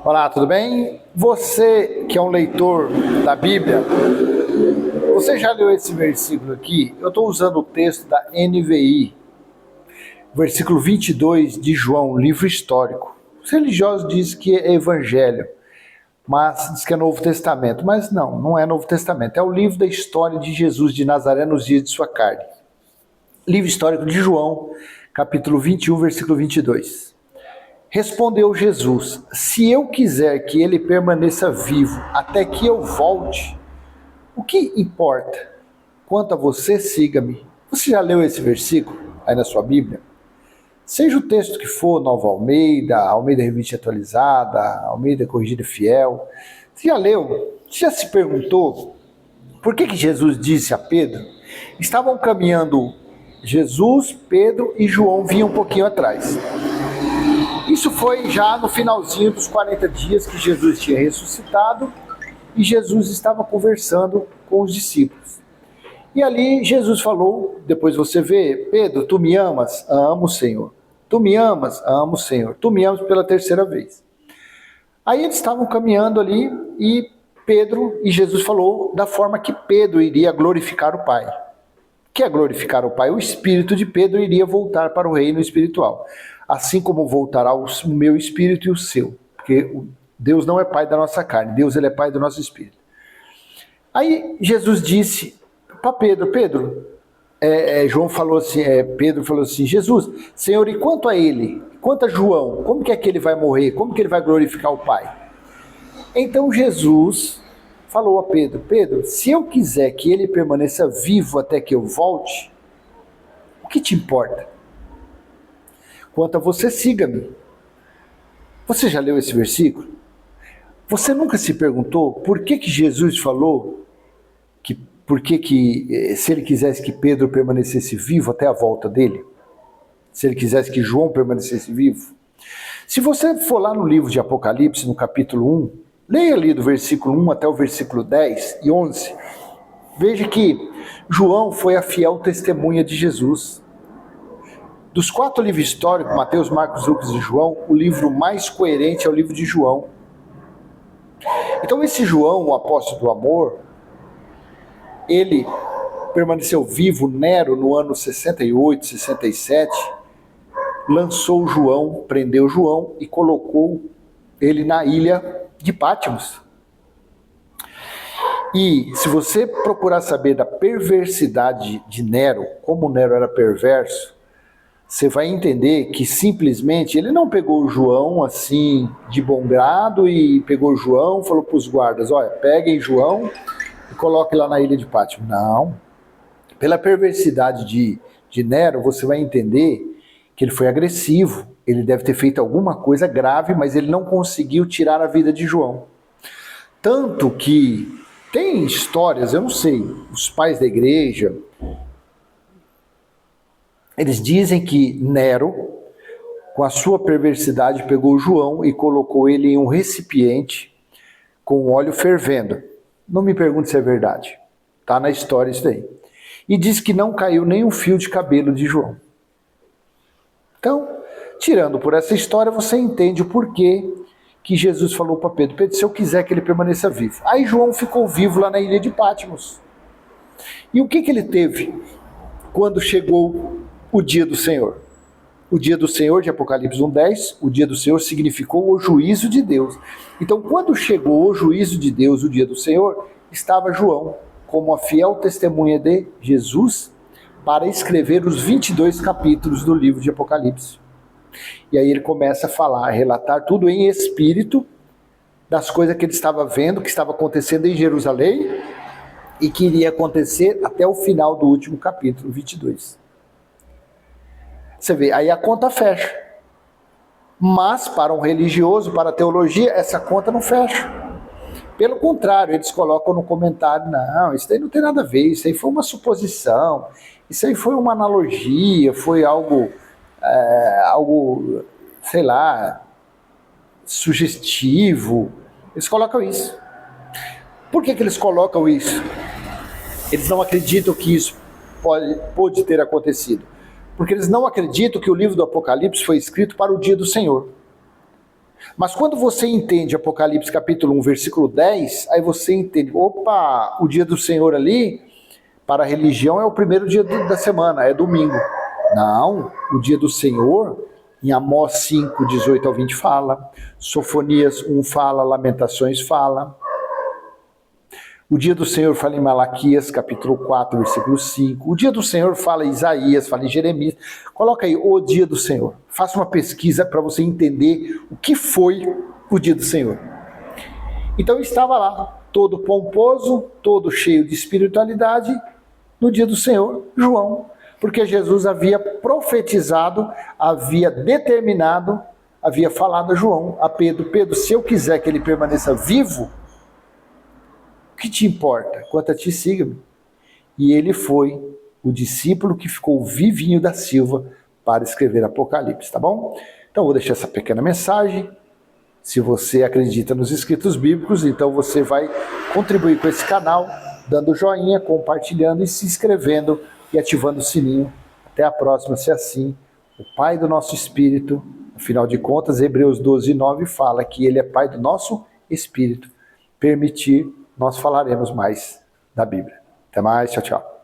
Olá, tudo bem? Você que é um leitor da Bíblia, você já leu esse versículo aqui? Eu estou usando o texto da NVI, versículo 22 de João, livro histórico. Os religiosos dizem que é Evangelho, mas diz que é Novo Testamento. Mas não é Novo Testamento. É o livro da história de Jesus de Nazaré nos dias de sua carne. Livro histórico de João, capítulo 21, versículo 22. Respondeu Jesus: se eu quiser que ele permaneça vivo até que eu volte, o que importa? Quanto a você, siga-me. Você já leu esse versículo aí na sua Bíblia? Seja o texto que for, Nova Almeida, Almeida Revista Atualizada, Almeida Corrigida Fiel. Você já leu? Você já se perguntou por que Jesus disse a Pedro? Estavam caminhando Jesus, Pedro e João vinham um pouquinho atrás. Isso foi já no finalzinho dos 40 dias que Jesus tinha ressuscitado e Jesus estava conversando com os discípulos. E ali Jesus falou, depois você vê, Pedro, tu me amas? Amo, Senhor. Tu me amas? Amo, Senhor. Tu me amas pela terceira vez. Aí eles estavam caminhando ali e Pedro e Jesus falou da forma que Pedro iria glorificar o Pai. O que é glorificar o Pai? O espírito de Pedro iria voltar para o reino espiritual. Assim como voltará o meu espírito e o seu. Porque Deus não é pai da nossa carne, Deus ele é pai do nosso espírito. Aí Jesus disse para Pedro, João falou assim, Pedro falou assim, Jesus, Senhor, e quanto a ele? Quanto a João? Como que é que ele vai morrer? Como que ele vai glorificar o Pai? Então Jesus falou a Pedro, se eu quiser que ele permaneça vivo até que eu volte, o que te importa? Quanto a você, siga-me. Você já leu esse versículo? Você nunca se perguntou por que Jesus falou que se ele quisesse que Pedro permanecesse vivo até a volta dele? Se ele quisesse que João permanecesse vivo? Se você for lá no livro de Apocalipse, no capítulo 1, leia ali do versículo 1 até o versículo 10 e 11, veja que João foi a fiel testemunha de Jesus. Dos 4 livros históricos, Mateus, Marcos, Lucas e João, o livro mais coerente é o livro de João. Então esse João, o apóstolo do amor, ele permaneceu vivo. Nero, no ano 68, 67, lançou João, prendeu João e colocou ele na ilha de Patmos. E se você procurar saber da perversidade de Nero, como Nero era perverso, você vai entender que simplesmente ele não pegou o João assim de bom grado e pegou o João, falou para os guardas, olha, peguem João e coloquem lá na ilha de Patmos. Não. Pela perversidade de Nero, você vai entender que ele foi agressivo, ele deve ter feito alguma coisa grave, mas ele não conseguiu tirar a vida de João. Tanto que tem histórias, eu não sei, os pais da igreja, eles dizem que Nero, com a sua perversidade, pegou João e colocou ele em um recipiente com óleo fervendo. Não me pergunte se é verdade. Está na história isso daí. E diz que não caiu nem um fio de cabelo de João. Então, tirando por essa história, você entende o porquê que Jesus falou para Pedro, se eu quiser que ele permaneça vivo. Aí João ficou vivo lá na ilha de Patmos. E o que ele teve quando chegou o dia do Senhor? O dia do Senhor, de Apocalipse 1:10, o dia do Senhor significou o juízo de Deus. Então, quando chegou o juízo de Deus, o dia do Senhor, estava João como a fiel testemunha de Jesus para escrever os 22 capítulos do livro de Apocalipse. E aí ele começa a falar, a relatar tudo em espírito das coisas que ele estava vendo, que estava acontecendo em Jerusalém e que iria acontecer até o final do último capítulo, 22. Você vê, aí a conta fecha. Mas para um religioso, para a teologia, essa conta não fecha. Pelo contrário, eles colocam no comentário, não, isso aí não tem nada a ver, isso aí foi uma suposição, isso aí foi uma analogia, foi algo, sei lá, sugestivo. Eles colocam isso. Por que eles colocam isso? Eles não acreditam que isso pode ter acontecido. Porque eles não acreditam que o livro do Apocalipse foi escrito para o dia do Senhor. Mas quando você entende Apocalipse capítulo 1, versículo 10, aí você entende, opa, o dia do Senhor ali, para a religião é o primeiro dia da semana, é domingo. Não, o dia do Senhor, em Amós 5, 18 ao 20 fala, Sofonias 1 fala, Lamentações fala. O dia do Senhor fala em Malaquias, capítulo 4, versículo 5. O dia do Senhor fala em Isaías, fala em Jeremias. Coloca aí, o dia do Senhor. Faça uma pesquisa para você entender o que foi o dia do Senhor. Então estava lá, todo pomposo, todo cheio de espiritualidade, no dia do Senhor, João. Porque Jesus havia profetizado, havia determinado, havia falado a João, a Pedro, Pedro, se eu quiser que ele permaneça vivo, o que te importa? Quanto a ti, siga-me. E ele foi o discípulo que ficou vivinho da Silva para escrever Apocalipse, tá bom? Então vou deixar essa pequena mensagem. Se você acredita nos escritos bíblicos, então você vai contribuir com esse canal, dando joinha, compartilhando e se inscrevendo e ativando o sininho. Até a próxima, se assim, o Pai do nosso Espírito, afinal de contas, Hebreus 12, 9 fala que Ele é Pai do nosso Espírito. Permitir, nós falaremos mais da Bíblia. Até mais, tchau, tchau.